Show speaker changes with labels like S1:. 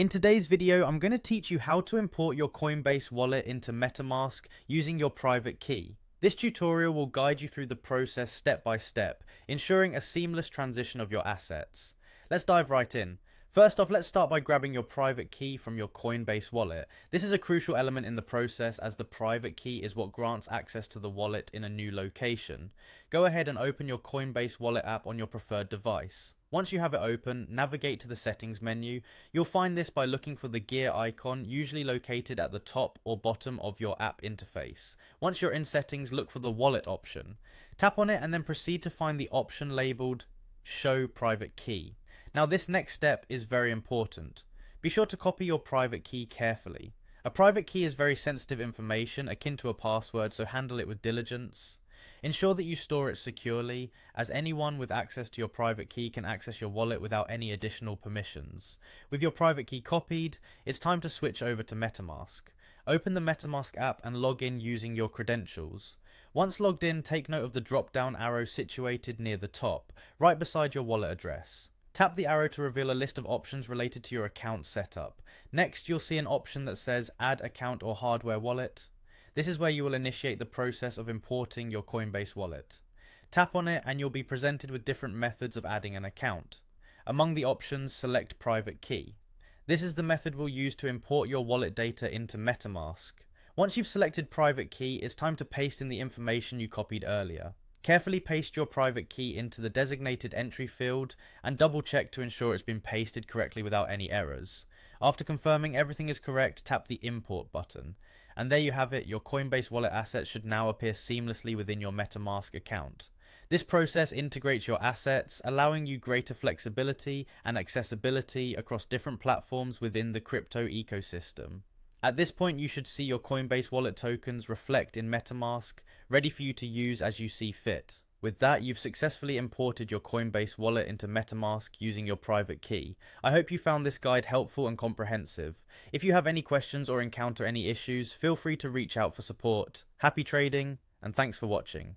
S1: In today's video, I'm going to teach you how to import your Coinbase wallet into Metamask using your private key. This tutorial will guide you through the process step by step, ensuring a seamless transition of your assets. Let's dive right in. First off, let's start by grabbing your private key from your Coinbase wallet. This is a crucial element in the process as the private key is what grants access to the wallet in a new location. Go ahead and open your Coinbase wallet app on your preferred device. Once you have it open, navigate to the settings menu. You'll find this by looking for the gear icon, usually located at the top or bottom of your app interface. Once you're in settings, look for the wallet option. Tap on it and then proceed to find the option labeled Show Private Key. Now this next step is very important. Be sure to copy your private key carefully. A private key is very sensitive information akin to a password, so handle it with diligence. Ensure that you store it securely, as anyone with access to your private key can access your wallet without any additional permissions. With your private key copied, it's time to switch over to Metamask. Open the Metamask app and log in using your credentials. Once logged in, take note of the drop-down arrow situated near the top, right beside your wallet address. Tap the arrow to reveal a list of options related to your account setup. Next, you'll see an option that says Add Account or Hardware Wallet. This is where you will initiate the process of importing your Coinbase wallet. Tap on it and you'll be presented with different methods of adding an account. Among the options, select Private Key. This is the method we'll use to import your wallet data into Metamask. Once you've selected Private Key, it's time to paste in the information you copied earlier. Carefully paste your private key into the designated entry field and double check to ensure it's been pasted correctly without any errors. After confirming everything is correct, tap the import button. And there you have it, your Coinbase wallet assets should now appear seamlessly within your Metamask account. This process integrates your assets, allowing you greater flexibility and accessibility across different platforms within the crypto ecosystem. At this point, you should see your Coinbase wallet tokens reflect in Metamask, ready for you to use as you see fit. With that, you've successfully imported your Coinbase wallet into Metamask using your private key. I hope you found this guide helpful and comprehensive. If you have any questions or encounter any issues, feel free to reach out for support. Happy trading, and thanks for watching.